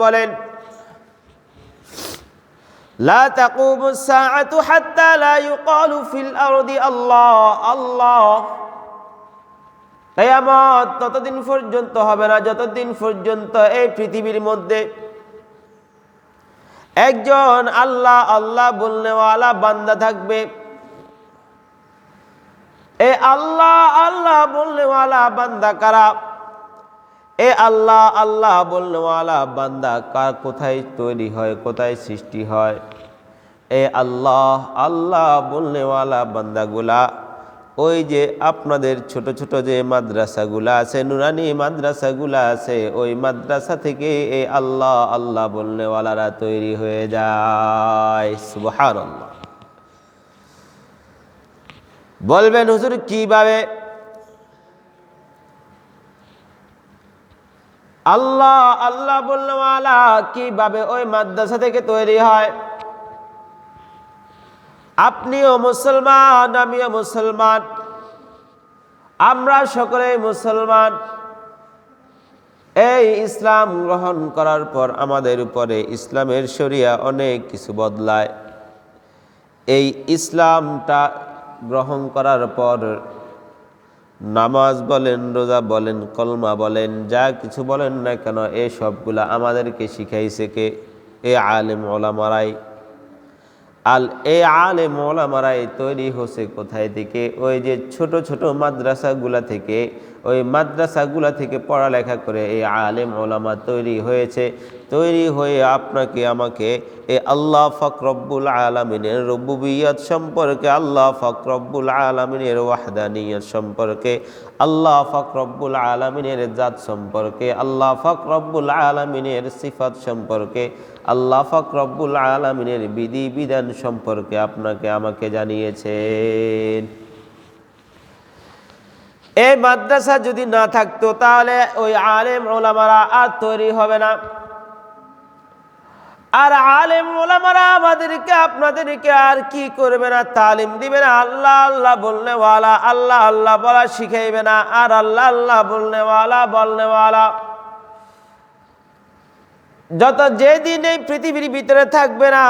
বলেন, লা তাকুমুস সাআতু হাত্তা লা ইউকালু ফিল আরদি আল্লাহ আল্লাহ। কিয়ামত ততদিন পর্যন্ত হবে না যতদিন পর্যন্ত এই পৃথিবীর মধ্যে একজন আল্লাহ আল্লাহ বলনেওয়ালা বান্দা থাকবে। এ আল্লাহ আল্লাহ বলনেওয়ালা বান্দা কারা? এ আল্লাহ আল্লাহ বলনেওয়ালা বান্দা কার কোথায় তৈরি হয়, কোথায় সৃষ্টি হয়? এ আল্লাহ আল্লাহ বলনেওয়ালা বান্দাগুলা ওই যে আপনাদের ছোট ছোট যে মাদ্রাসাগুলা আছে, নুরানি মাদ্রাসাগুলা আছে, ওই মাদ্রাসা থেকে এই আল্লাহ আল্লাহ বলনেওয়ালারা তৈরি হয়ে যায়। সুবহানাল্লাহ। বলবেন হুজুর কিভাবে? আল্লাহ আল্লাহ বলনেওয়ালা কিভাবে ওই মাদ্রাসা থেকে তৈরি হয়? আপনিও মুসলমান, আমিও মুসলমান, আমরা সকলেই মুসলমান। এই ইসলাম গ্রহণ করার পর আমাদের উপরে ইসলামের শরিয়া অনেক কিছু বদলায়। এই ইসলামটা গ্রহণ করার পর নামাজ বলেন, রোজা বলেন, কলমা বলেন, যা কিছু বলেন না কেন, এই সবগুলা আমাদেরকে শিখাইছে কে? এ আলেম ওলামারাই। এই আলেম ওলামারাই তৈরি হচ্ছে কোথায় থেকে? ওই যে ছোট ছোট মাদ্রাসাগুলা থেকে। ওই মাদ্রাসাগুলা থেকে পড়ালেখা করে এই আলেম ওলামা তৈরি হয়েছে। তৈরি হয়ে আপনাকে আমাকে এই আল্লাহ পাক রব্বুল আলামিনের রুবুবিয়ত সম্পর্কে, আল্লাহ পাক রব্বুল আলামিনের ওয়াহদানিয়ত সম্পর্কে, আল্লাহ পাক রব্বুল আলামিনের জাত সম্পর্কে, আল্লাহ পাক রব্বুল আলামিনের সিফাত সম্পর্কে, আল্লাহ পাক রব্বুল আলামিনের বিধি বিধান সম্পর্কে আপনাকে আমাকে জানিয়েছেন। এই মাদ্রাসা যদি না থাকতো তাহলে ওই আলেম ওলামারা আর তৈরি হবে না। আর আলেম ওলামারা আমাদেরকে আপনাদেরকে আর কি করবে না? তালিম দিবে না। আল্লাহ আল্লাহ বলনেওয়ালা আল্লাহ আল্লাহ বলা শিখাইবে না। আর আল্লাহ আল্লাহ বলনেওয়ালা যেদিন এই পৃথিবীর ভিতরে থাকবে না,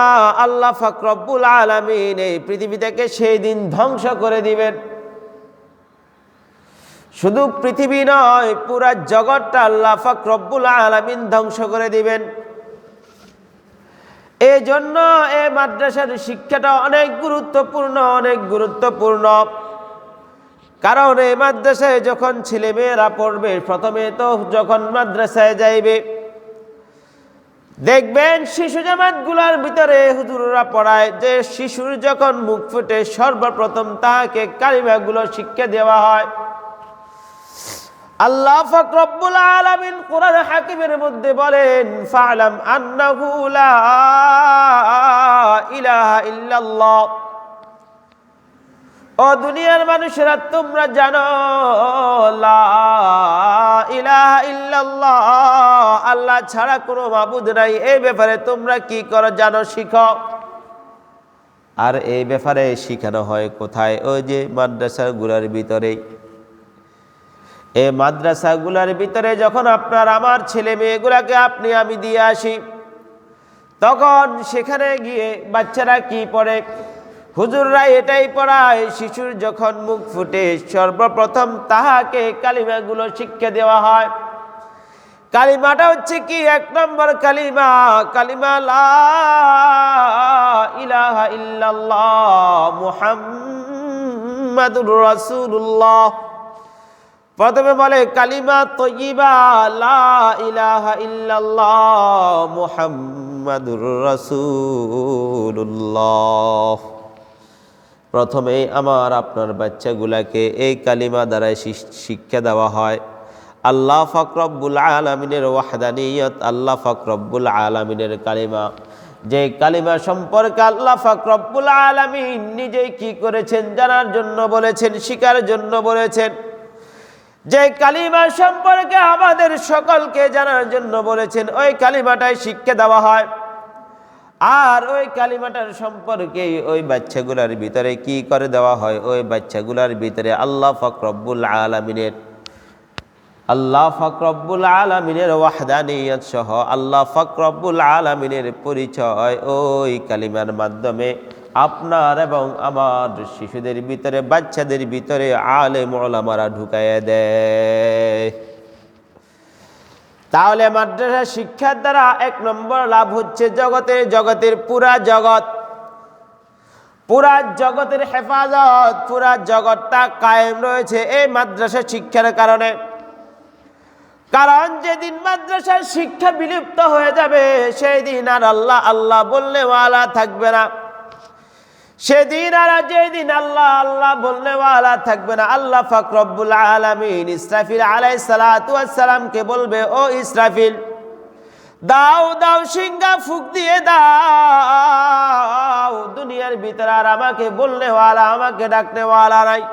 আল্লাহ পাক রব্বুল আলামিন এই পৃথিবী থেকে সেই দিন ধ্বংস করে দিবেন। শুধু পৃথিবী নয়, পুরা জগৎটা আল্লাহ পাক রব্বুল আলামিন ধ্বংস করে দিবেন। এই জন্য এই মাদ্রাসার শিক্ষাটা অনেক গুরুত্বপূর্ণ, অনেক গুরুত্বপূর্ণ। কারণ এই মাদ্রাসায় যখন ছেলেমেয়েরা পড়বে, প্রথমে তো যখন মাদ্রাসায় যাইবে দেখবেন শিশু জামাতগুলার ভিতরে হুজুররা পড়ায় যে শিশুর যখন মুখ ফুটে সর্বপ্রথম তাকে কালিমাগুলো শিক্ষা দেওয়া হয়। আল্লাহ পাক রব্বুল আলামিন কোরআন হাকিমের মধ্যে বলেন, ফা'লাম আন্নাহু লা ইলাহা ইল্লাল্লাহ। ও দুনিয়ার মানুষেরা তোমরা জানো, লা ইলাহা ইল্লাল্লাহ, আল্লাহ ছাড়া কোনো মাবুদ নাই। এই ব্যাপারে তোমরা কি করো জানো, শিখো। আর এই ব্যাপারে শিখানো হয় কোথায়? ওই যে মাদ্রাসাগুলোর ভিতরে। এই মাদ্রাসাগুলোর ভিতরে যখন আপনার আমার ছেলে মেয়েগুলাকে আমি দিয়ে আসি, তখন সেখানে গিয়ে বাচ্চারা কি পড়ে? হুজুররা এটাই পড়ায়, শিশুর যখন মুখ ফুটে সর্বপ্রথম তাহাকে কালিমাগুলো শিক্ষা দেওয়া হয়। কালিমাটা হচ্ছে কি? 1 নম্বর কালিমা, কালিমা লা ইলাহা ইল্লাল্লাহ মুহাম্মাদুর রাসূলুল্লাহ। প্রথমে বলে কালিমা তয়্যিবা, লা ইলাহা ইল্লাল্লাহ মুহাম্মাদুর রাসূলুল্লাহ। প্রথমে আমার আপনার বাচ্চাগুলাকে এই কালিমা দ্বারা শিক্ষা দেওয়া হয়। আল্লাহ পাক রব্বুল আলামিনের ওয়াহদানিয়ত, আল্লাহ পাক রব্বুল আলামিনের কালিমা, যে কালিমা সম্পর্কে আল্লাহ পাক রব্বুল আলামিন নিজেই কি করেছেন? জানার জন্য বলেছেন, শিখার জন্য বলেছেন। যে কালিমা সম্পর্কে আমাদের সকলকে জানার জন্য বলেছেন, ওই কালিমাটাই শিক্ষা দেওয়া হয়। আর ওই কালিমাটার সম্পর্কে ওই বাচ্চাগুলার ভিতরে কি করে দেওয়া হয়? ওই বাচ্চাগুলার ভিতরে আল্লাহ পাক রব্বুল আলামিনের আল্লাহ পাক রব্বুল আলামিনের ওয়াহদানিয়ত সহ আল্লাহ পাক রব্বুল আলামিনের পরিচয় ওই কালিমার মাধ্যমে আপনার এবং আমার শিশুদের ভিতরে, বাচ্চাদের ভিতরে আলেম ওলামারা ঢুকাইয়া দেয়। তাহলে মাদ্রাসা শিক্ষার দ্বারা এক নম্বর লাভ হচ্ছে জগতের পুরা জগতের হেফাজত, পুরা জগৎটা কায়েম রয়েছে এই মাদ্রাসা শিক্ষার কারণে। কারণ যেদিন মাদ্রাসার শিক্ষা বিলুপ্ত হয়ে যাবে সেই দিন আর আল্লাহ আল্লাহ বললে ওয়ালা থাকবে না। সেদিন আর যেদিন আল্লাহ আল্লাহ বললে ওয়ালা থাকবে না, আল্লাহ পাক রব্বুল আলামিন ইসরাফিল আলাইহিস সালাতু ওয়াস সালামকে বলবে, ও ইসরাফিল দাও দাও সিংহা ফুঁক দিয়ে দাও, দুনিয়ার ভিতরে আর আমাকে বললে ওয়ালা, আমাকে ডাকতে ওয়ালা নাই।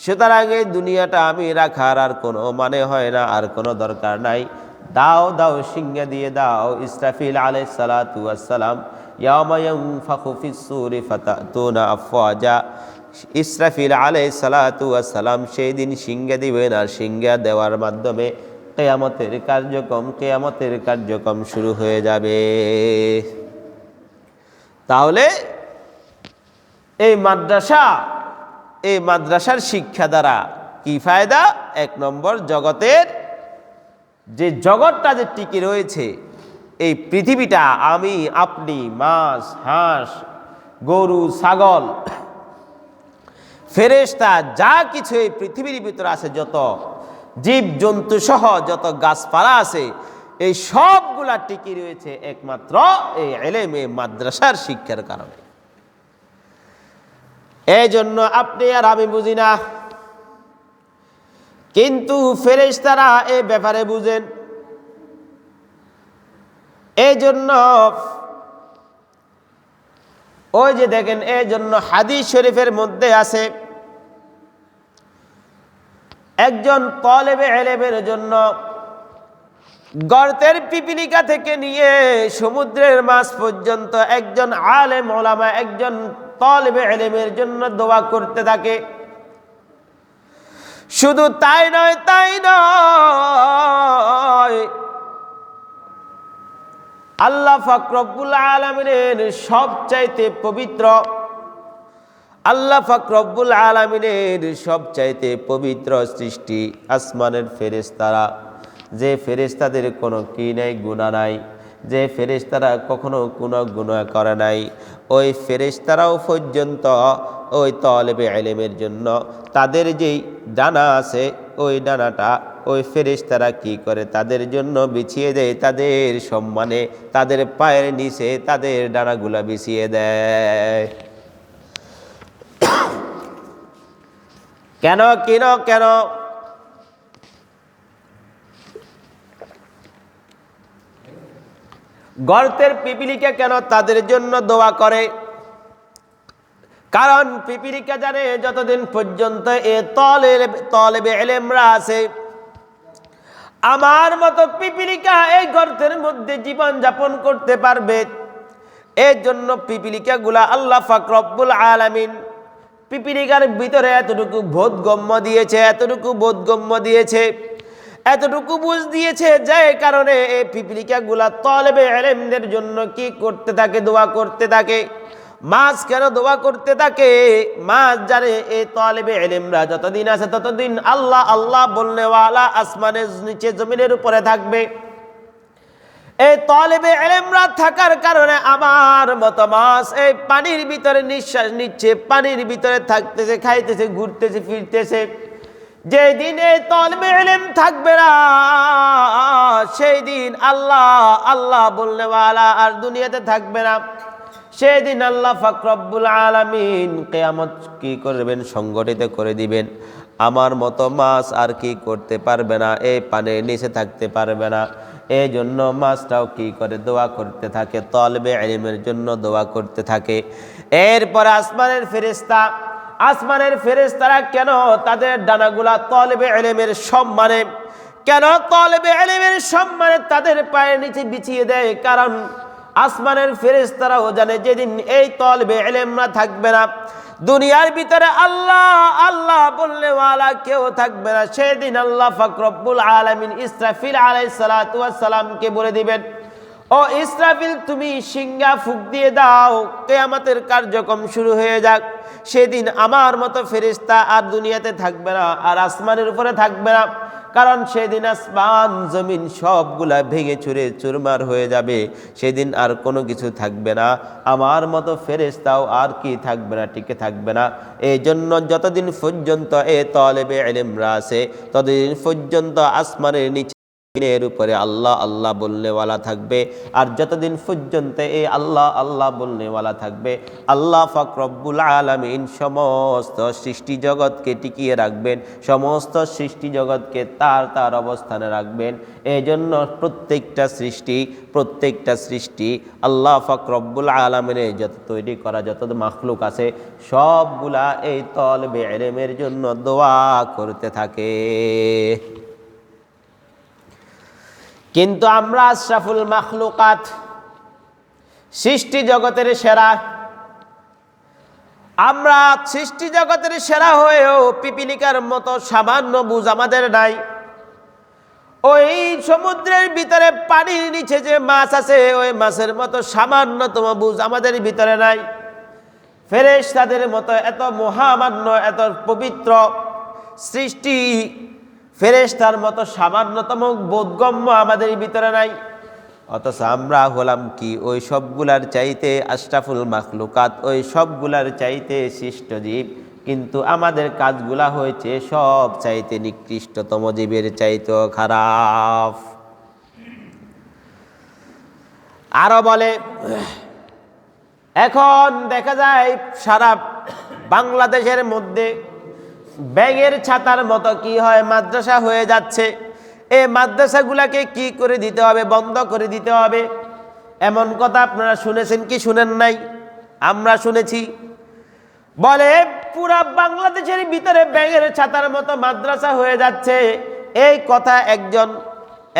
সুতরাং এই দুনিয়াটা আমি রাখার আর কোনো মানে হয় না, আর কোনো দরকার নাই। দাও দাও সিংহা দিয়ে দাও। ইসরাফিল আলাইহিস সালাতু ওয়াস সালাম ইয়াওমা ইয়ানফাখু ফিস-সূরি ফাতাতুনা আফওয়াজা, ইসরাফিল আলাইহিস সালাতু ওয়াস সালাম সেই দিন সিংহা দিবেন, আর সিংহা দেওয়ার মাধ্যমে কিয়ামতের কার্যক্রম শুরু হয়ে যাবে। তাহলে এই মাদ্রাসার শিক্ষা দ্বারা কি ফায়দা? এক নম্বর, জগৎটা যে টিকে রয়েছে, এই পৃথিবীটা, আমি আপনি, মাছ, হাঁস, গরু, ছাগল, ফেরেশতা, যা কিছু এই পৃথিবীর ভিতরে আছে, যত জীব জন্তু সহ যত গাছপালা আছে, এই সবগুলা টিকে রয়েছে একমাত্র এই ইলম, এই মাদ্রাসার শিক্ষার কারণে। এই জন্য আপনি আর আমি বুঝি না, কিন্তু ফেরেশতারা এই ব্যাপারে বুঝেন। এই জন্য ওই যে দেখেন, এই জন্য হাদিস শরীফের মধ্যে আছে, একজন তালেবে ইলমের জন্য গর্তের পিপিলিকা থেকে নিয়ে সমুদ্রের মাছ পর্যন্ত একজন আলেম ওলামা, একজন তালেবে ইলমের জন্য দোয়া করতে থাকে। শুধু তাই নয়, আল্লাহ পাক রব্বুল আলামিনের সবচাইতে পবিত্র, আল্লাহ পাক রব্বুল আলামিনের সবচাইতে পবিত্র সৃষ্টি আসমানের ফেরেশতারা, যে ফেরেশতাদের কোনো কি নাই, গুনাহ নাই, যে ফেরেশতারা কখনো কোনো গুনাহ করে নাই, ওই ফেরেশতারাও পর্যন্ত ওই তালেবে ইলমের জন্য তাদের যেই ডানা আছে, ওই ডানাটা ওই ফেরেশতারা কি করে, তাদের জন্য বিছিয়ে দেয়, তাদের সম্মানে তাদের পায়ের নিচে তাদের ডানাগুলা বিছিয়ে দেয়। কেন গর্তের পিপিলিকা কেন তাদের জন্য দোয়া করে? কারণ পিপিলিকা জানে যতদিন পর্যন্ত এ তালেবে ইলমরা আছে, আমার মতো পিপিলিকা এই গর্তের মধ্যে জীবন যাপন করতে পারবে। এর জন্য পিপিলিকাগুলা আল্লাহ পাক রব্বুল আলামিন পিপিলিকার ভিতরে এতটুকু বোধগম্য দিয়েছে, এতটুকু বুঝ দিয়েছে, যে কারণে এই পিপিলিকাগুলা তালেবে ইলমদের জন্য কি করতে থাকে? দোয়া করতে থাকে। মাছ কেন দোয়া করতে থাকে? মাছ জানে এই তালেবে ইলমরা যতদিন আছে ততদিন আল্লাহ আল্লাহ বলনে ওয়ালা আসমানের নিচে জমিনের উপরে থাকবে। এই তালেবে ইলমরা থাকার কারণে আমার মতো মাছ এই পানির ভিতরে নিঃশ্বাস নিচ্ছে, পানির ভিতরে থাকতেছে, খাইতেছে, ঘুরতেছে, ফিরতেছে। যেই দিন এই তালেবে ইলম থাকবে না, সেই দিন আল্লাহ আল্লাহ বলনে ওয়ালা আর দুনিয়াতে থাকবে না। সেই দিন আল্লাহ পাক রব্বুল আলামিন কিয়ামত কি করবেন? সংগঠিত করে দিবেন। আমার মতো মাছ আর কি করতে পারবে না, এই পানির নিচে থাকতে পারবে না। এই জন্য মাছটাও কি করে? দোয়া করতে থাকে, তালেবে ইলমের জন্য দোয়া করতে থাকে। এরপর আসমানের ফেরেশতারা কেন তাদের ডানাগুলা তালেবে ইলমের সম্মানে, কেন তালেবে ইলমের সম্মানে তাদের পায়ের নিচে বিছিয়ে দেয়? কারণ আসমানের ফেরেশতারাও জানে যেদিন এই তলবে ইলমরা থাকবে না, দুনিয়ার ভিতরে আল্লাহ আল্লাহ বললে ওয়ালা কেউ থাকবে না, সেদিন আল্লাহ পাক রব্বুল আলামিন ইসরাফিল আলাইহিস সালাতু ওয়াস সালামকে বলে দিবেন, ও ইসরাফিল তুমি সিংহা ফুঁক দিয়ে দাও, কিয়ামতের কার্যক্রম শুরু হয়ে যাক। সেদিন আমার মতো ফেরেশতা আর দুনিয়াতে থাকবে না, আর আসমানের উপরে থাকবে না, কারণ সেদিন আসমান জমিন সবগুলা ভেঙে চুরে চুরমার হয়ে যাবে। সেদিন আর কোনো কিছু থাকবে না, আমার মতো ফেরেশতাও আর কি থাকবে না, টিকে থাকবে না। এই জন্য যতদিন পর্যন্ত এ তলেবে ইলমরা আছে, ততদিন পর্যন্ত আসমানের নিচে এর উপরে আল্লাহ আল্লাহ বলনেওয়ালা থাকবে। আর যতদিন পর্যন্ত এই আল্লাহ আল্লাহ বলনেওয়ালা থাকবে, আল্লাহ পাক রব্বুল আলামিন সমস্ত সৃষ্টি জগৎকে টিকিয়ে রাখবেন, সমস্ত সৃষ্টি জগৎকে তার তার অবস্থানে রাখবেন। এই জন্য প্রত্যেকটা সৃষ্টি আল্লাহ পাক রব্বুল আলামিনের যত তৈরি করা যত মাখলুক আছে, সবগুলা এই তলবে ইলমের জন্য দোয়া করতে থাকে। কিন্তু আমরা আশরাফুল মাখলুকাত, সৃষ্টি জগতের সেরা, আমরা সৃষ্টি জগতের সেরা হয়েও পিপিলিকার মতো সামান্য বুঝ আমাদের নাই। ওই সমুদ্রের ভিতরে পানির নিচে যে মাছ আছে, ওই মাছের মতো সামান্যতম বুঝ আমাদের ভিতরে নাই। ফেরেশতাদের মতো এত মহামান্য এত পবিত্র সৃষ্টি, ফেরেশতার মতো সামান্যতম বোধগম্য আমাদের ভিতরে নাই। অথচ আমরা হলাম কি ওই সবগুলার চাইতে আশরাফুল মাখলুকাত, ওই সবগুলার চাইতে সৃষ্ট জীব, কিন্তু আমাদের কাজগুলা হয়েছে সব চাইতে নিকৃষ্টতম জীবের চাইতেও খারাপ। আরো বলে, এখন দেখা যায় সারা বাংলাদেশের মধ্যে ব্যাঙের ছাতার মতো কি হয় মাদ্রাসা হয়ে যাচ্ছে। এই মাদ্রাসাগুলাকে কি করে দিতে হবে, বন্ধ করে দিতে হবে। এমন কথা আপনারা শুনেছেন কি শুনেন নাই? আমরা শুনেছি। বলে পুরা বাংলাদেশের ভিতরে ব্যাঙের ছাতার মতো মাদ্রাসা হয়ে যাচ্ছে। এই কথা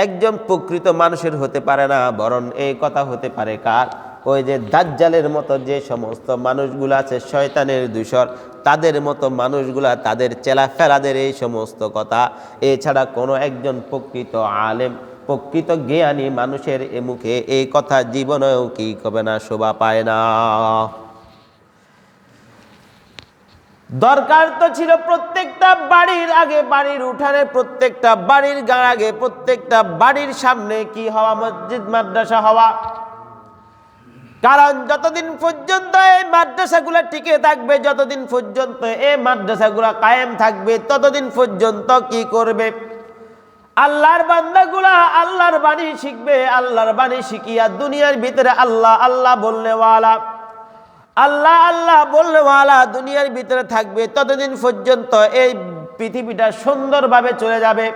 একজন প্রকৃত মানুষের হতে পারে না, বরং এই কথা হতে পারে কার? ওই যে দাজ্জালের মতো যে সমস্ত মানুষগুলো আছে, শয়তানের দূষর, তাদের মতো মানুষগুলা, তাদের চেলাফেরাদের এই সমস্ত কথা। এছাড়া কোনো একজন প্রকৃত আলেম, প্রকৃত জ্ঞানী মানুষের মুখে এই কথা জীবনেও কি কবে না, শোভা পায় না। দরকার তো ছিল প্রত্যেকটা বাড়ির আগে, বাড়ির উঠানে, প্রত্যেকটা বাড়ির আগে, প্রত্যেকটা বাড়ির সামনে কি হওয়া, মসজিদ মাদ্রাসা হওয়া। কারণ যতদিন পর্যন্ত এই মাদ্রাসাগুলা টিকে থাকবে, যতদিন পর্যন্ত এই মাদ্রাসাগুলা কায়েম থাকবে, ততদিন পর্যন্ত কি করবে? আল্লাহর বান্দাগুলা আল্লাহর বাণী শিখবে। আল্লাহর বাণী শিখিয়া দুনিয়ার ভিতরে আল্লাহ আল্লাহ বলনেওয়ালা, আল্লাহ আল্লাহ বলনেওয়ালা দুনিয়ার ভিতরে থাকবে। ততদিন পর্যন্ত এই পৃথিবীটা সুন্দরভাবে চলে যাবে।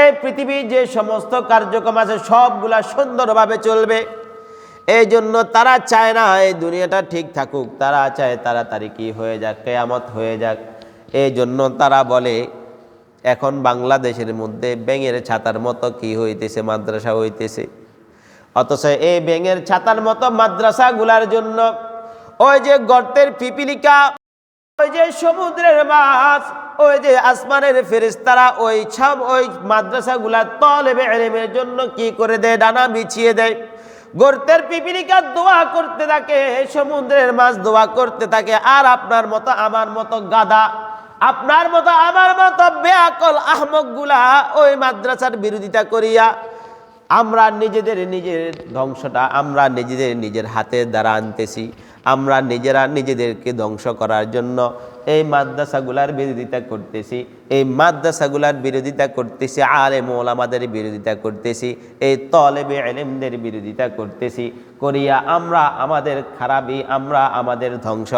এই পৃথিবীর যে সমস্ত কার্যক্রম আছে সবগুলা সুন্দরভাবে চলবে। এই জন্য তারা চায় না এই দুনিয়াটা ঠিক থাকুক, তারা চায় তাড়াতাড়ি কি হয়ে যাক, কিয়ামত হয়ে যাক। এই জন্য তারা বলে এখন বাংলাদেশের মধ্যে ব্যাঙের ছাতার মতো কি হইতেছে, মাদ্রাসা হইতেছে। অথচ এই ব্যাঙের ছাতার মতো মাদ্রাসাগুলার জন্য ওই যে গর্তের পিপিলিকা, ওই যে সমুদ্রের মাছ, ওই যে আসমানের ফেরেশতারা ওই মাদ্রাসাগুলা তলেবে ইলমের জন্য কি করে দেয়, ডানা বিছিয়ে দেয়। গর্তের পিপিলিকা দোয়া করতে থাকে, সমুদ্রের মাছ দোয়া করতে থাকে। আর আপনার মতো আমার মতো গাধা, আপনার মতো আমার মতো বেআকল আহমকগুলা ওই মাদ্রাসার বিরোধিতা করিয়া আমরা নিজেদের ধ্বংসটা আমরা নিজেদের হাতের দ্বারা আনতেছি। আমরা নিজেরা নিজেদেরকে ধ্বংস করার জন্য এই মাদ্রাসাগুলার বিরোধিতা করতেছি, এই মাদ্রাসাগুলার বিরোধিতা করতেছি, আলেম ওলামাদের বিরোধিতা করতেছি, এই তলেবে ইলমদের বিরোধিতা করতেছি। করিয়া আমরা আমাদের খারাপি, আমরা আমাদের ধ্বংস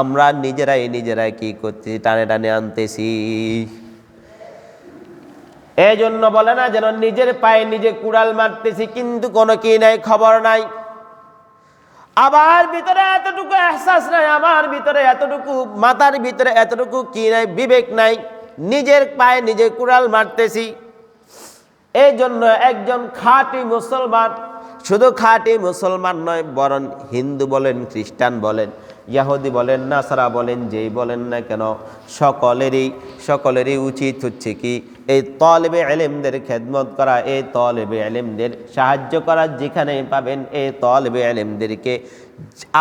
আমরা নিজেরাই কি করতেছি, টানে টানে আনতেছি। এই জন্য বলে না যেন নিজের পায়ে নিজে কুড়াল মারতেছি, কিন্তু কোনো কি নাই, খবর নাই। আমার ভিতরে এতটুকু এহসাস নাই, আমার ভিতরে এতটুকু, মাথার ভিতরে এতটুকু কি নাই, বিবেক নাই, নিজের পায়ে নিজে কুড়াল মারতেছি। এই জন্য একজন খাঁটি মুসলমান শুধু খাঁটি মুসলমান নয়, বরং হিন্দু বলেন, খ্রিস্টান বলেন, ইহুদি বলেন, নাসারা বলেন, যেই বলেন না কেন, সকলেরই উচিত হচ্ছে কি এই তালেবে ইলমদের খেদমত করা, এই তালেবে ইলমদের সাহায্য করা। যেখানে পাবেন এই তালেবে ইলমদেরকে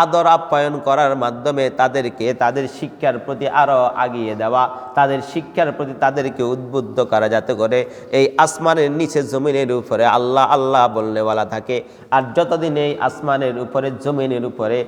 আদর আপ্যায়ন করার মাধ্যমে তাদেরকে তাদের শিক্ষার প্রতি আরও আগিয়ে দেওয়া, তাদের শিক্ষার প্রতি তাদেরকে উদ্বুদ্ধ করা, যাতে করে এই আসমানের নিচে জমিনের উপরে আল্লাহ আল্লাহ বলনেওয়ালা থাকে। আর যতদিন এই আসমানের উপরে জমিনের উপরে,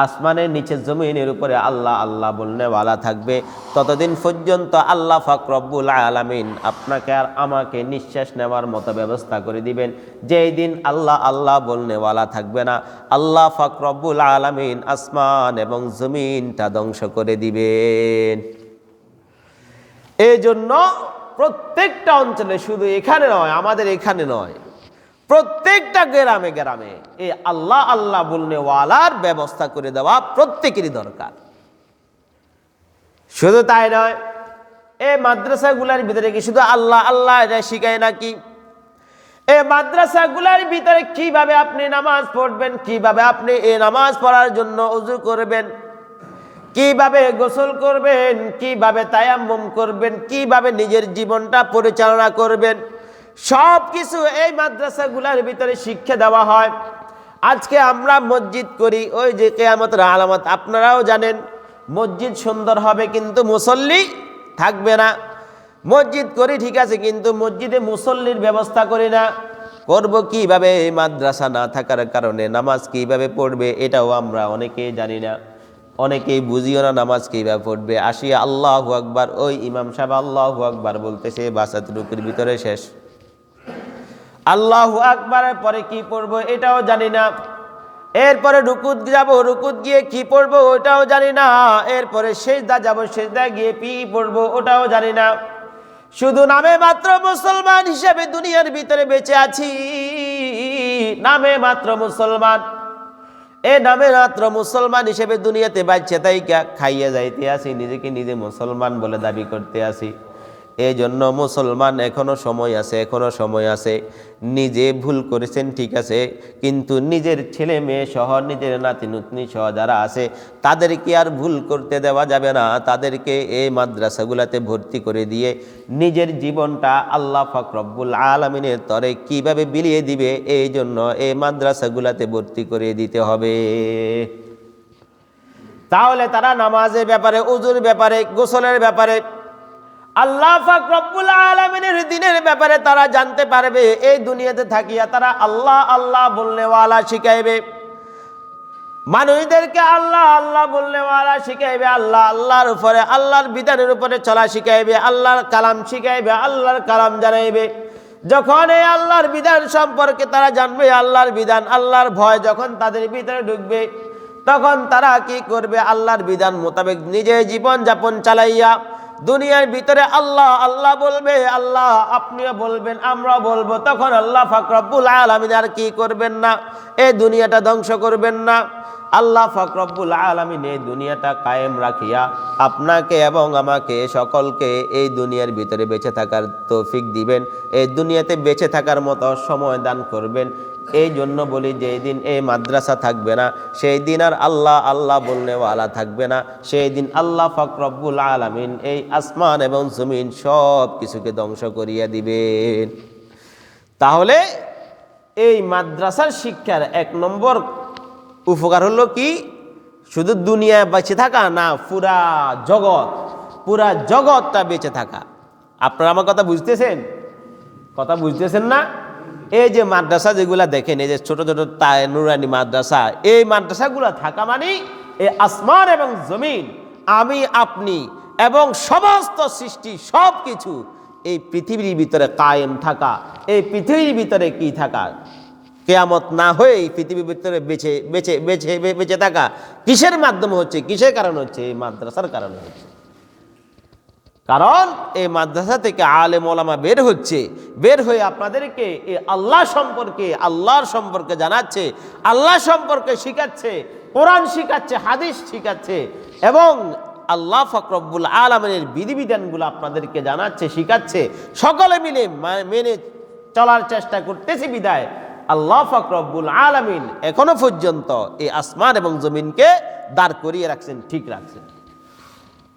আসমানের নিচে জমিনের উপরে আল্লাহ আল্লাহ বলনেওয়ালা থাকবে, ততদিন পর্যন্ত আল্লাহ পাক রব্বুল আলামিন আপনাকে আর আমাকে নিঃশ্বাস নেওয়ার মতো ব্যবস্থা করে দিবেন। যেই দিন আল্লাহ আল্লাহ বলনেওয়ালা থাকবে না, আল্লাহ পাক রব্বুল আলামিন আসমান এবং জমিনটা ধ্বংস করে দিবেন। এই জন্য প্রত্যেকটা অঞ্চলে, শুধু এখানে নয়, আমাদের এখানে নয়, প্রত্যেকটা গ্রামে গ্রামে এই আল্লাহ আল্লাহ বলনেওয়ালার ব্যবস্থা করে দেওয়া প্রত্যেকেরই দরকার। শুধু তাই নয়, এই মাদ্রাসাগুলোর ভিতরে কি শুধু আল্লাহ আল্লাহ এটা শিখায় নাকি? এই মাদ্রাসাগুলোর ভিতরে কিভাবে আপনি নামাজ পড়বেন, কিভাবে আপনি এই নামাজ পড়ার জন্য ওযু করবেন, কিভাবে গোসল করবেন, কিভাবে তায়াম্মুম করবেন, কিভাবে নিজের জীবনটা পরিচালনা করবেন, সব কিছু এই মাদ্রাসাগুলোর ভিতরে শিক্ষা দেওয়া হয়। আজকে আমরা মসজিদ করি, ওই যে কিয়ামতের আলামত আপনারাও জানেন, মসজিদ সুন্দর হবে কিন্তু মুসল্লি থাকবে না। মসজিদ করি ঠিক আছে, কিন্তু মসজিদে মুসল্লির ব্যবস্থা করি না। করব কিভাবে? এই মাদ্রাসা না থাকার কারণে নামাজ কিভাবে পড়বে এটাও আমরা অনেকেই জানি না, অনেকেই বুঝিও না নামাজ কিভাবে পড়বে। আসিয়া আল্লাহু আকবার, ওই ইমাম সাহেব আল্লাহু আকবার বলতেছে, বাসাত রুকুর ভিতরে শেষ। আল্লাহু আকবারের পরে কি পড়বো এটাও জানি না। এরপরে রুকুত যাব, রুকুত গিয়ে কি পড়বো ওটাও জানি না। এরপরে সেজদা যাব, সেজদা গিয়ে কি পড়বো ওটাও জানি না। শুধু নামে মাত্র মুসলমান হিসেবে দুনিয়ার ভিতরে বেঁচে আছি, নামে মাত্র মুসলমান। এ নামে মাত্র মুসলমান হিসেবে দুনিয়াতে বাঁচছে, তাই খাইয়ে যাইতে আসি, নিজেকে নিজে মুসলমান বলে দাবি করতে আসি। এই জন্য মুসলমান এখনো সময় আছে, এখনো সময় আছে। নিজে ভুল করেছেন ঠিক আছে, কিন্তু নিজের ছেলে মেয়ে সহ, নিজের নাতি নাতনি সহ যারা আছে তাদেরকে আর ভুল করতে দেওয়া যাবে না। তাদেরকে এই মাদ্রাসাগুলোতে ভর্তি করে দিয়ে নিজের জীবনটা আল্লাহ পাক রব্বুল আলামিনের তরে কিভাবে বিলিয়ে দিবে, এই জন্য এই মাদ্রাসাগুলোতে ভর্তি করে দিতে হবে। তাহলে তারা নামাজের ব্যাপারে, ওযুর ব্যাপারে, গোসলের ব্যাপারে, আল্লাহ পাক রব্বুল আলামিনের দ্বীনের ব্যাপারে তারা জানতে পারবে। এই দুনিয়াতে থাকিয়া তারা আল্লাহ আল্লাহ বলনেওয়ালা শিখাইবে, মানুষদেরকে আল্লাহ আল্লাহ বলনেওয়ালা শিখাইবে, আল্লাহ আল্লাহর উপরে, আল্লাহর বিধানের উপরে চলা শিখাইবে, আল্লাহর কালাম শিখাইবে, আল্লাহর কালাম জানাইবে। যখন এই আল্লাহর বিধান সম্পর্কে তারা জানবে, আল্লাহর বিধান, আল্লাহর ভয় যখন তাদের ভিতরে ঢুকবে, তখন তারা কি করবে? আল্লাহর বিধান মোতাবেক নিজে জীবন যাপন চালাইয়া দুনিয়ার ভিতরে আল্লাহ আল্লাহ বলবে। আল্লাহ আপনিও বলবেন, আমরা বলবো। তখন আল্লাহ পাক রব্বুল আলামিন আর কি করবেন না? এই দুনিয়াটা ধ্বংস করবেন না। আল্লাহ পাক রব্বুল আলামিন এই দুনিয়াটা কায়েম রাখিয়া আপনাকে এবং আমাকে সকলকে এই দুনিয়ার ভিতরে বেঁচে থাকার তৌফিক দিবেন, এই দুনিয়াতে বেঁচে থাকার মতো সময় দান করবেন। এই জন্য বলি, যেই দিন এই মাদ্রাসা থাকবে না, সেই দিন আর আল্লাহ আল্লাহ বলনেওয়ালা থাকবে না। সেই দিন আল্লাহ পাক রব্বুল আলামিন এই আসমান এবং জমিন সব কিছুকে ধ্বংস করিয়া দিবেন। তাহলে এই মাদ্রাসার শিক্ষার এক নম্বর উপকার হলো কি? শুধু দুনিয়ায় বেঁচে থাকা না, পুরা জগৎটা বেঁচে থাকা। আপনারা আমার কথা বুঝতেছেন? কথা বুঝতেছেন না? এই যে মাদ্রাসা যেগুলা দেখেন, এই যে ছোট ছোট নুরানি মাদ্রাসা, এই মাদ্রাসাগুলা থাকা মানে এই আসমান এবং জমিন, আমি আপনি এবং সমস্ত সৃষ্টি সব কিছু এই পৃথিবীর ভিতরে কায়েম থাকা, এই পৃথিবীর ভিতরে কি থাকা, কিয়ামত না হয়ে এই পৃথিবীর ভিতরে বেঁচে থাকা কিসের মাধ্যমে হচ্ছে? কিসের কারণ হচ্ছে? এই মাদ্রাসার কারণে হচ্ছে। কারণ এই মাদ্রাসা থেকে আলেম ওলামা বের হয়ে আপনাদেরকে এই আল্লাহর সম্পর্কে জানাচ্ছে, আল্লাহ সম্পর্কে শিখাচ্ছে, কোরআন শিখাচ্ছে, হাদিস শিখাচ্ছে, এবং আল্লাহ পাক রব্বুল আলামিনের বিধিবিধানগুলো আপনাদেরকে জানাচ্ছে, শিখাচ্ছে। সকলে মিলে মেনে চলার চেষ্টা করতেছি বিদায় আল্লাহ পাক রব্বুল আলামিন এখনো পর্যন্ত এই আসমান এবং জমিনকে দাঁড় করিয়ে রাখছেন, ঠিক রাখছেন।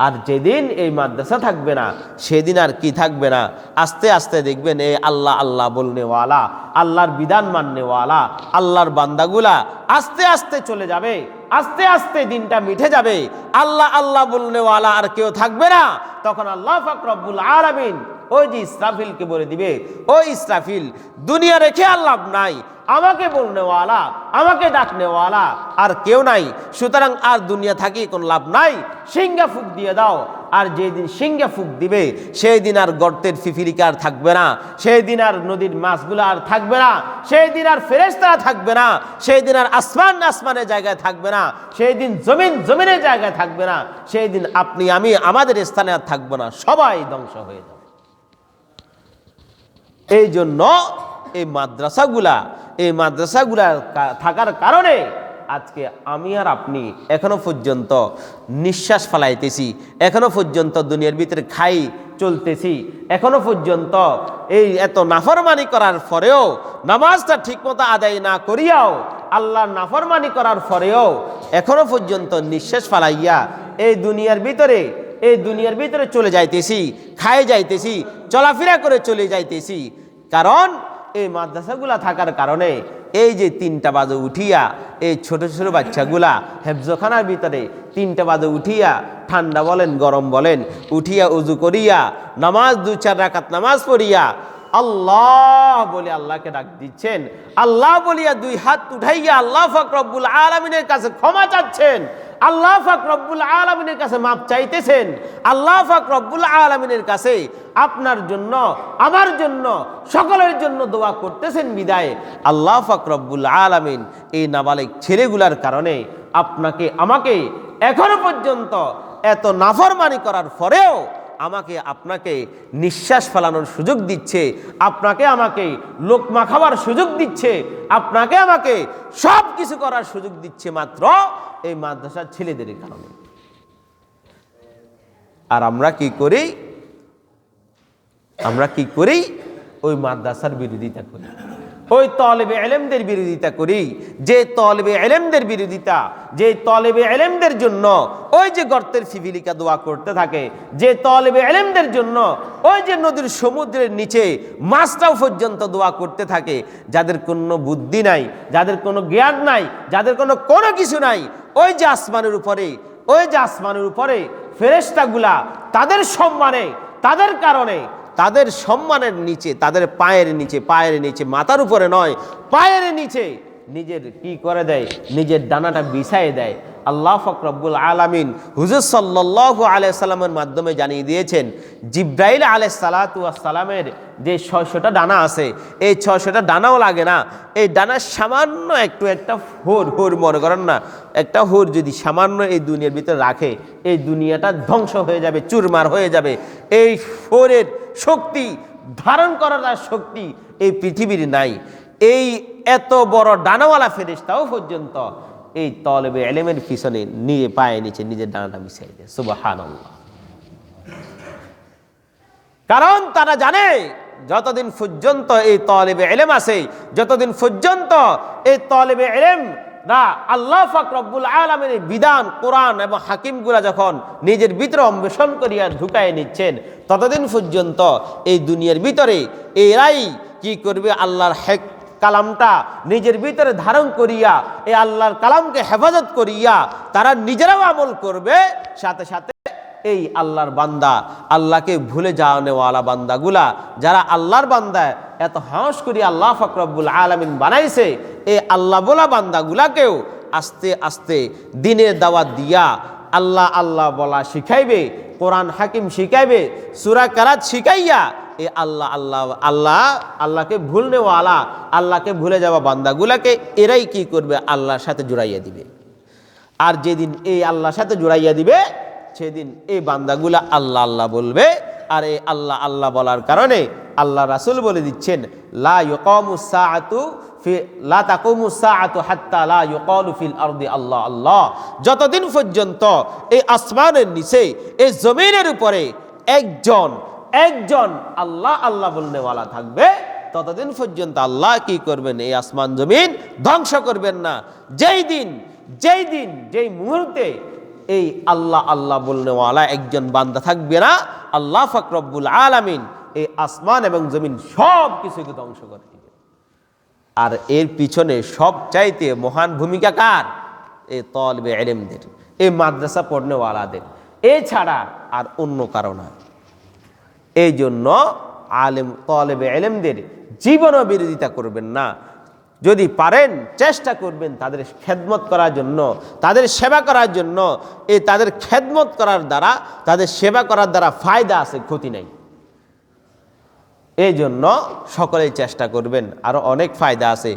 আর যেদিন এই মাদ্রাসা থাকবে না, সেদিন আর কি থাকবে না, আস্তে আস্তে দেখবেন এই আল্লাহ আল্লাহ বলনেওয়ালা, আল্লাহর বিধান মাননেওয়ালা, আল্লাহর বান্দাগুলা আস্তে আস্তে চলে যাবে, আস্তে আস্তে দিনটা মিটে যাবে। আল্লাহ আল্লাহ বলনেওয়ালা আর কেউ থাকবে না। তখন আল্লাহ পাক রব্বুল আলামিন ওই যে ইসরাফিলকে বলে দিবে, ওই ইসরাফিল, দুনিয়া রেখে আর লাভ নাই, আমাকে বলনেওয়ালা, আমাকে ডাকনেওয়ালা আর কেউ নাই, সুতরাং আর দুনিয়া থাকি কোনো লাভ নাই, সিংহা ফুক দিয়ে দাও। আর যেদিন সিংহা ফুক দিবে সেই দিন আর গর্তের ফিফিরিকা আর থাকবে না, সেই দিন আর নদীর মাছগুলো আর থাকবে না, সেই দিন আর ফেরেশতারা থাকবে না, সেই দিন আর আসমান আসমানের জায়গায় থাকবে না, সেই দিন জমিন জমিনের জায়গায় থাকবে না, সেই দিন আপনি আমি আমাদের স্থানে আর থাকবো না, সবাই ধ্বংস হয়ে যাবে। এই জন্য এই মাদ্রাসাগুলা থাকার কারণে আজকে আমি আর আপনি এখনো পর্যন্ত নিঃশ্বাস ফেলাইতেছি, এখনো পর্যন্ত দুনিয়ার ভিতরে খাই চলতেছি, এখনো পর্যন্ত এই এত নাফরমানি করার পরেও, নামাজটা ঠিকমতো আদায় না করিয়াও, আল্লাহর নাফরমানি করার পরেও এখনো পর্যন্ত নিঃশ্বাস ফেলাইয়া এই দুনিয়ার ভিতরে চলে যাইতেছি, খাই যাইতেছি, চলাফেরা করে চলে যাইতেছি। কারণ এই মাদ্রাসাগুলা থাকার কারণে এই যে 3টা বাজে উঠিয়া এই ছোট ছোট বাচ্চাগুলা হেফজখানার ভিতরে 3টা বাজে উঠিয়া, ঠান্ডা বলেন গরম বলেন, উঠিয়া উজু করিয়া নামাজ 2-4 রাকাত নামাজ পড়িয়া আল্লাহ বলে আল্লাহকে ডাক দিচ্ছেন, আল্লাহ বলিয়া 2 হাত উঠাইয়া আল্লাহ পাক রব্বুল আলামিনের কাছে ক্ষমা চাচ্ছেন, আল্লাহ পাক রব্বুল আলামিনের কাছে মাপ চাইতেছেন, আল্লাহ পাক রব্বুল আলামিনের কাছে আপনার জন্য, আমার জন্য, সকলের জন্য দোয়া করতেছেন। বিদায় আল্লাহ পাক রব্বুল আলামিন এই নাবালিগ ছেলেগুলার কারণে আপনাকে আমাকে এখনো পর্যন্ত এত নাফরমানি করার পরেও আমাকে আপনাকে নিঃশ্বাস ফেলানোর সুযোগ দিচ্ছে, আপনাকে আমাকে লোকমা খাওয়ার সুযোগ দিচ্ছে, আপনাকে আমাকে সব কিছু করার সুযোগ দিচ্ছে মাত্র এই মাদ্রাসার ছেলেদের কারণে। আর আমরা কি করি? ওই মাদ্রাসার বিরোধিতা করি, ওই তলেবে ইলমদের বিরোধিতা করি। যে তলেবে ইলমদের বিরোধিতা, যে তলেবে ইলমদের জন্য ওই যে গর্তের ফিফিলিকা দোয়া করতে থাকে, যে তলেবে ইলমদের জন্য ওই যে নদীর সমুদ্রের নিচে মাছটাও পর্যন্ত দোয়া করতে থাকে, যাদের কোনো বুদ্ধি নাই, যাদের কোনো জ্ঞান নাই, যাদের কোনো কিছু নাই, ওই যে আসমানের উপরে ফেরেশতাগুলা তাদের সম্মানে, তাদের কারণে, তাদের সম্মানের নিচে, তাদের পায়ের নিচে, মাথার উপরে নয়, পায়ের নিচে নিজের কি করে দেয়, নিজের ডানাটা বিছায়ে দেয়। আল্লাহ পাক রব্বুল আলামিন হুজুর সাল্লাল্লাহু আলাইহি সাল্লামের মাধ্যমে জানিয়ে দিয়েছেন, জিব্রাইল আলাইহিস সালাতু ওয়াস সালামের যে 600টা ডানা আছে, এই 600টা ডানাও লাগে না। এই ডানার সামান্য একটা হুর মনে করেন না, একটা হুর যদি সামান্য এই দুনিয়ার ভিতরে রাখে, এই দুনিয়াটা ধ্বংস হয়ে যাবে, চুরমার হয়ে যাবে। এই হুরের শক্তি, ধারণ করার শক্তি এই পৃথিবীর নাই। এই এত বড় ডানাওয়ালা ফেরেশতাও পর্যন্ত এই তলেবে ইলমের পিছনে নিয়ে পায়ে নিচে নিজের ডানাটা মিশিয়ে দেয়। সুবহানাল্লাহ। কারণ তারা জানে যতদিন পর্যন্ত এই তলেবে ইলম আছে, যতদিন পর্যন্ত এই তলেবে ইলমরা আল্লাহ পাক রব্বুল আলামিনের বিধান, কোরআন এবং হাকিমগুলা যখন নিজের ভিতরে অন্বেষণ করিয়া ঢুকায় নিচ্ছেন, ততদিন পর্যন্ত এই দুনিয়ার ভিতরে এরাই কি করবে, আল্লাহর কালামটা নিজের ভিতরে ধারণ করিয়া, এই আল্লাহর কালামকে হেফাজত করিয়া তারা নিজেরাও আমল করবে, সাথে সাথে এই আল্লাহর বান্দা, আল্লাহকে ভুলে যাওয়ানেওয়ালা বান্দাগুলা, যারা আল্লাহর বান্দা এত হাঁস করি আল্লাহ পাক রব্বুল আলামিন বানাইছে, এই আল্লাহ বলা বান্দাগুলাকেও আস্তে আস্তে দিনের দাওয়াত দিয়া আল্লাহ আল্লাহ বলা শিখাইবে, কোরআন হাকিম শিখাইবে, সূরা কারাত শিখাইয়া এই আল্লাহকে ভুলনেওয়ালা, আল্লাহকে ভুলে যাওয়া বান্দাগুলাকে এরাই কি করবে, আল্লাহর সাথে জুড়াইয়া দিবে। আর যেদিন এই আল্লাহর সাথে জুড়াইয়া দিবে, সেদিন এই বান্দাগুলা আল্লাহ আল্লাহ বলবে। আর এই আল্লাহ আল্লাহ বলার কারণে আল্লাহ রাসূল বলে দিচ্ছেন, লা তাকুমু সাআতু হাত্তা লা ইউকালু ফিল আরদি আল্লাহ আল্লাহ। যতদিন পর্যন্ত এই আসমানের নিচে, এই জমিনের উপরে একজন আল্লাহ আল্লাহ বলনেওয়ালা থাকবে, ততদিন পর্যন্ত আল্লাহ কি করবেন, এই আসমান জমিন ধ্বংস করবেন না। যেই মুহূর্তে এই আল্লাহ আল্লাহ বলনেওয়ালা একজন বান্দা থাকবে না, আল্লাহ পাক রব্বুল আলামিন এই আসমান এবং জমিন সব কিছুকে ধ্বংস করে দিবেন। আর এর পিছনে সবচাইতে মহান ভূমিকা কার? এই তালিবে ইলমদের, এই মাদ্রাসা পড়নেওয়ালাদের, এছাড়া আর অন্য কারণ না। এই জন্য আলেম তালিবে ইলমদের জীবনও বিরোধিতা করবেন না। যদি পারেন চেষ্টা করবেন তাদের খেদমত করার জন্য, তাদের সেবা করার জন্য। এই তাদের খেদমত করার দ্বারা, তাদের সেবা করার দ্বারা ফায়দা আছে, ক্ষতি নেই। এই জন্য সকলেই চেষ্টা করবেন। আরও অনেক ফায়দা আছে,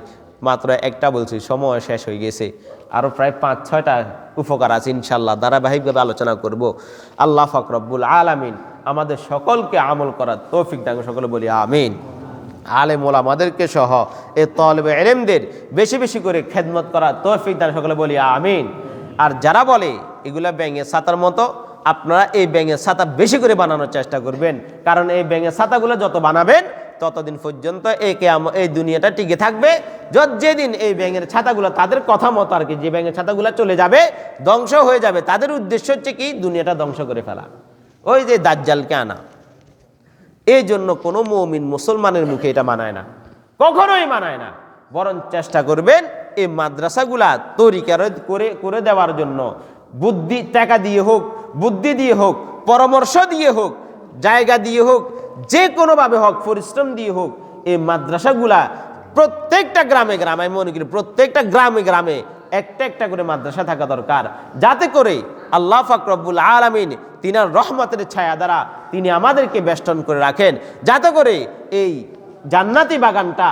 মাত্র একটা বলছি, সময় শেষ হয়ে গেছে। আরও প্রায় ৫-৬টা উপকার আছে, ইনশাল্লাহ ধারাবাহিকভাবে আলোচনা করব। আল্লাহ পাক রব্বুল আলামিন আমাদের সকলকে আমল করার তৌফিক দান, সকলে বলি আমিন। আলেম ওলামাদেরকে সহ এই তালিবে ইলমদের বেশি বেশি করে খেদমত করার তৌফিক দান, সকলে বলি আমিন। আর যারা বলে এগুলা ব্যাঙের ছাতার মতো, আপনারা এই ব্যাঙের ছাতা বেশি করে বানানোর চেষ্টা করবেন। কারণ এই ব্যাঙের ছাতাগুলো যত বানাবেন ততদিন পর্যন্ত এই দুনিয়াটা টিকে থাকবে। যেদিন এই ব্যাঙের ছাতাগুলো তাদের কথা মতো আর কি, যে ব্যাঙের ছাতাগুলো চলে যাবে, ধ্বংস হয়ে যাবে, তাদের উদ্দেশ্য হচ্ছে কি দুনিয়াটা ধ্বংস করে ফেলা, ওই যে দাজ্জালকে আনা। এই জন্য কোনো মুমিন মুসলমানের মুখে এটা মানায় না, কখনোই মানায় না। বরং চেষ্টা করবেন এই মাদ্রাসাগুলা তৈরি করে দেওয়ার জন্য, বুদ্ধি টাকা দিয়ে হোক, বুদ্ধি দিয়ে হোক, পরামর্শ দিয়ে হোক, জায়গা দিয়ে হোক, যে কোনোভাবে হোক, পরিশ্রম দিয়ে হোক, এই মাদ্রাসাগুলা প্রত্যেকটা গ্রামে গ্রামে, মনে করি প্রত্যেকটা গ্রামে গ্রামে একটা একটা করে মাদ্রাসা থাকা দরকার, যাতে করে আল্লাহ পাক রব্বুল আলামিন তিনার রহমতের ছায়া দ্বারা তিনি আমাদেরকে বেষ্টন করে রাখেন, যাতে করে এই জান্নাতি বাগানটা